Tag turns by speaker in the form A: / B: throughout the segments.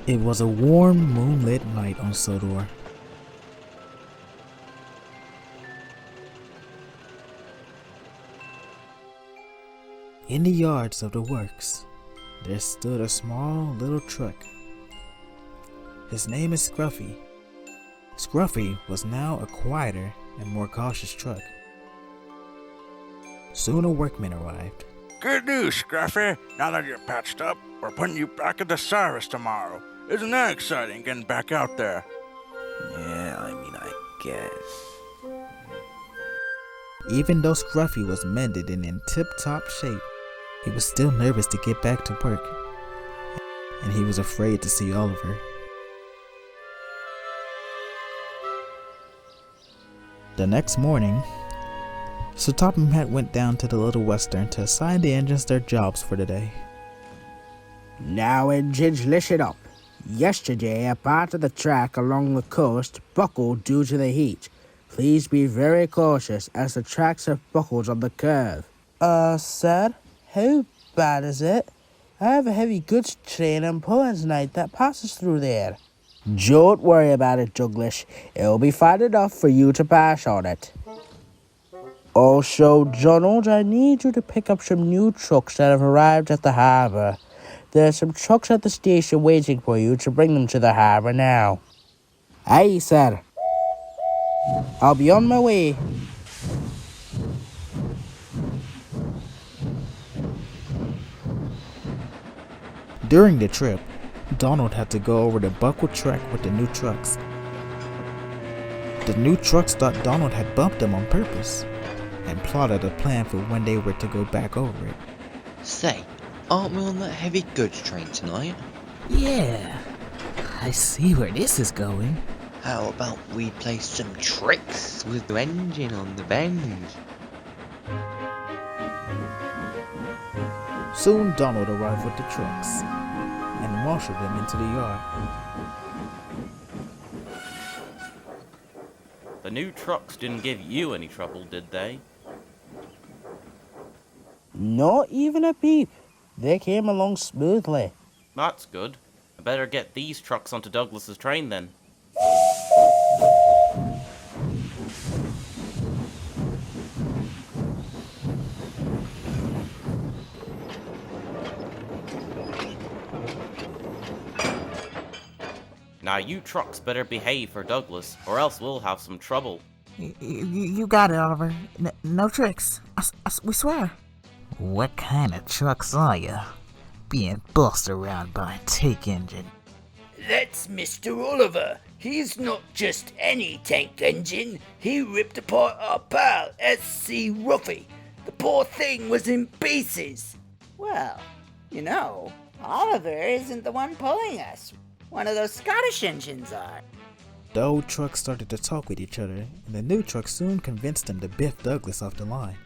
A: It was a warm, moonlit night on Sodor. In the yards of the works, there stood a small little truck. His name is Scruffy. Scruffy was now a quieter and more cautious truck. Soon a workman arrived.
B: Good news, Scruffy. Now that you're patched up, we're putting you back at the service tomorrow. Isn't that exciting, getting back out there?
C: Yeah, I guess.
A: Even though Scruffy was mended and in tip-top shape, he was still nervous to get back to work, and he was afraid to see Oliver. The next morning, Sir Topham Hatt went down to the Little Western to assign the engines their jobs for the day.
D: Now engines, listen up. Yesterday, a part of the track along the coast buckled due to the heat. Please be very cautious as the tracks have buckles on the curve. Sir, how bad is it? I have a heavy goods train and pulling tonight that passes through there. Don't worry about it, Douglas. It'll be fine enough for you to pass on it. Also, Donald, I need you to pick up some new trucks that have arrived at the harbour. There are some trucks at the station waiting for you to bring them to the harbour now. Aye, sir. I'll be on my way.
A: During the trip, Donald had to go over the buckled track with the new trucks. The new trucks thought Donald had bumped them on purpose and plotted a plan for when they were to go back over it.
E: Say, aren't we on that heavy goods train tonight?
F: Yeah, I see where this is going.
E: How about we play some tricks with the engine on the bend?
A: Soon Donald arrived with the trucks and marshaled them into the yard.
G: The new trucks didn't give you any trouble, did they?
D: Not even a peep. They came along smoothly.
G: That's good. I better get these trucks onto Douglas's train then. Now you trucks better behave for Douglas, or else we'll have some trouble.
F: You got it, Oliver. No tricks. We swear. What kind of trucks are you? Being bossed around by a tank engine.
H: That's Mr. Oliver. He's not just any tank engine. He ripped apart our pal, S.C.Ruffey. The poor thing was in pieces.
I: Well, you know, Oliver isn't the one pulling us. One of those Scottish engines are.
A: The old trucks started to talk with each other, and the new truck soon convinced them to biff Douglas off the line.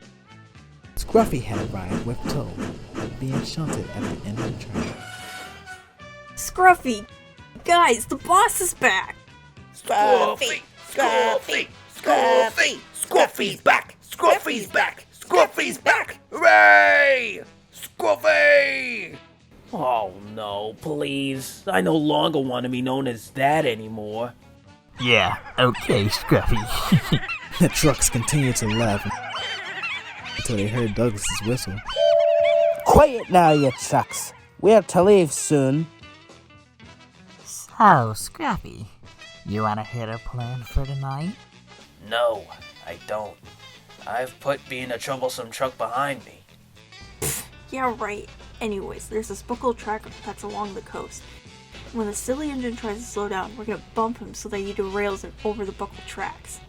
A: Scruffy had arrived with tow, being shunted at the end of the train.
J: Scruffy! Guys, the boss is back!
H: Scruffy! Scruffy! Scruffy! Scruffy's back! Scruffy's back! Scruffy's back! Hooray! Scruffy!
K: Oh no, please. I no longer want to be known as that anymore.
F: Yeah, okay, Scruffy.
A: The trucks continued to laugh until they heard Douglas's whistle.
D: Quiet now, you trucks. We're to leave soon.
F: So, Scruffy, you want to hit a plan for tonight?
K: No, I don't. I've put being a troublesome truck behind me.
J: Yeah, right. Anyways, there's this buckled track that's along the coast. When the silly engine tries to slow down, we're gonna bump him so that he derails and over the buckled tracks.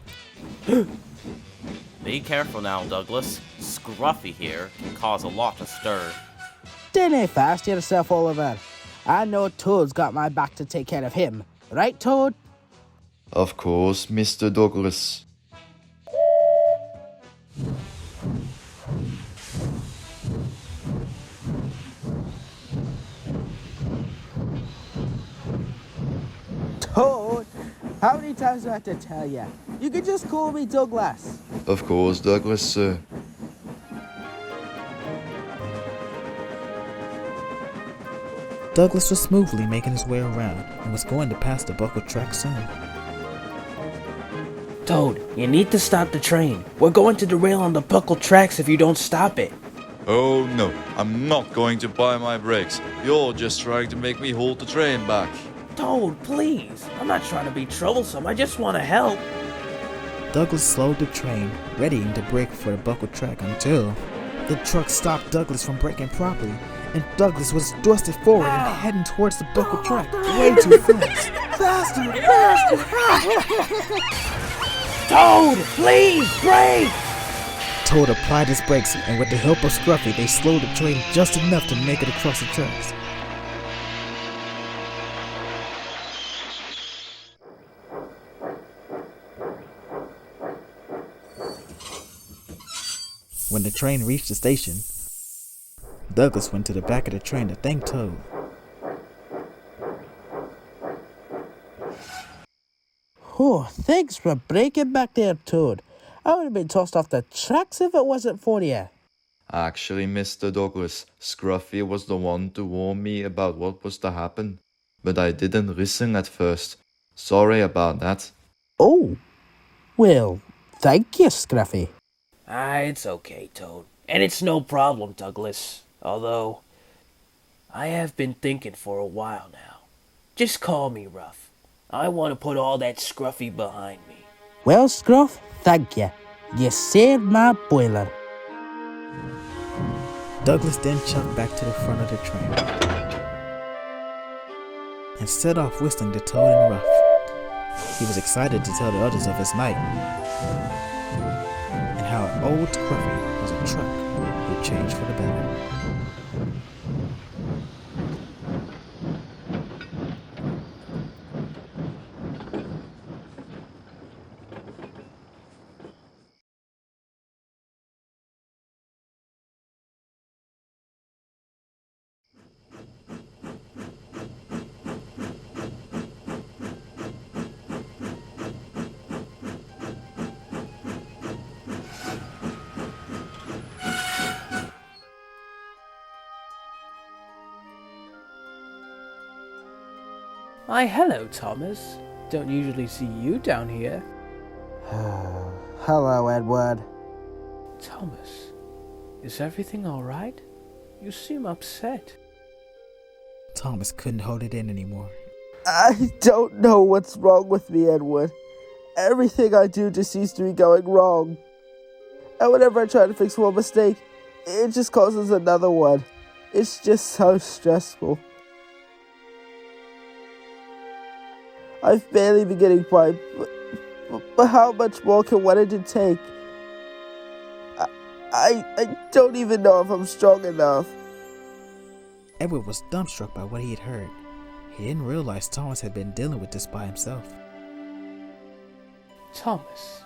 G: Be careful now, Douglas. Scruffy here can cause a lot of stir.
D: Dinna fast yourself, Oliver. I know Toad's got my back to take care of him. Right, Toad?
L: Of course, Mr. Douglas.
D: Toad? How many times do I have to tell you? You can just call me Douglas.
L: Of course, Douglas, sir.
A: Douglas was smoothly making his way around and was going to pass the buckle track soon.
K: Toad, you need to stop the train. We're going to derail on the buckle tracks if you don't stop it.
L: Oh no, I'm not going to buy my brakes. You're just trying to make me hold the train back.
K: Toad, please. I'm not trying to be troublesome. I just want to help.
A: Douglas slowed the train, readying to brake for the buckle track until the truck stopped Douglas from braking properly, and Douglas was thrusted forward and heading towards the buckle track way too fast. Faster!
K: Toad, please, brake!
A: Toad applied his brakes, and with the help of Scruffy, they slowed the train just enough to make it across the tracks. When the train reached the station, Douglas went to the back of the train to thank Toad.
D: Oh, thanks for breaking back there, Toad. I would have been tossed off the tracks if it wasn't for you.
L: Actually, Mr. Douglas, Scruffy was the one to warn me about what was to happen. But I didn't listen at first. Sorry about that.
D: Oh, well, thank you, Scruffy.
K: It's okay, Toad. And it's no problem, Douglas. Although, I have been thinking for a while now. Just call me Ruff. I want to put all that Scruffy behind me.
D: Well, Scruff, thank you. You saved my boiler.
A: Douglas then chucked back to the front of the train and set off whistling to Toad and Ruff. He was excited to tell the others of his night and how an old Scruffy was a truck who changed for the better.
K: Why, hello, Thomas. Don't usually see you down here.
D: Hello, Edward.
K: Thomas, is everything all right? You seem upset.
A: Thomas couldn't hold it in anymore.
D: I don't know what's wrong with me, Edward. Everything I do just seems to be going wrong. And whenever I try to fix one mistake, it just causes another one. It's just so stressful. I've barely been getting by, but how much more can one engine take? I don't even know if I'm strong enough.
A: Edward was dumbstruck by what he had heard. He didn't realize Thomas had been dealing with this by himself.
K: Thomas,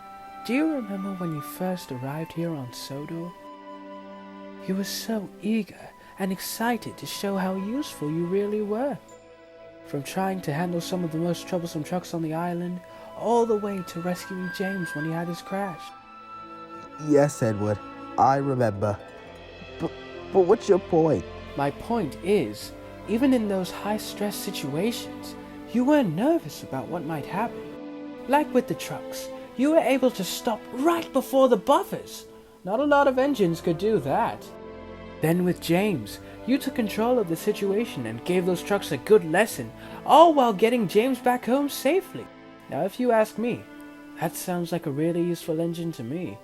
K: do you remember when you first arrived here on Sodor? You were so eager and excited to show how useful you really were. From trying to handle some of the most troublesome trucks on the island, all the way to rescuing James when he had his crash.
D: Yes, Edward, I remember. But what's your point?
K: My point is, even in those high-stress situations, you weren't nervous about what might happen. Like with the trucks, you were able to stop right before the buffers. Not a lot of engines could do that. Then with James, you took control of the situation and gave those trucks a good lesson, all while getting James back home safely. Now if you ask me, that sounds like a really useful engine to me.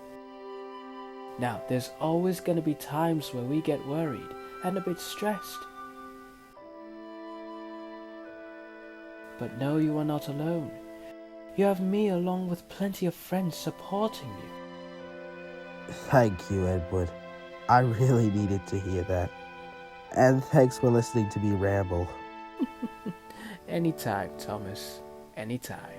K: Now, there's always going to be times where we get worried and a bit stressed. But know you are not alone. You have me along with plenty of friends supporting you.
D: Thank you, Edward. I really needed to hear that. And thanks for listening to me ramble.
K: Anytime, Thomas. Anytime.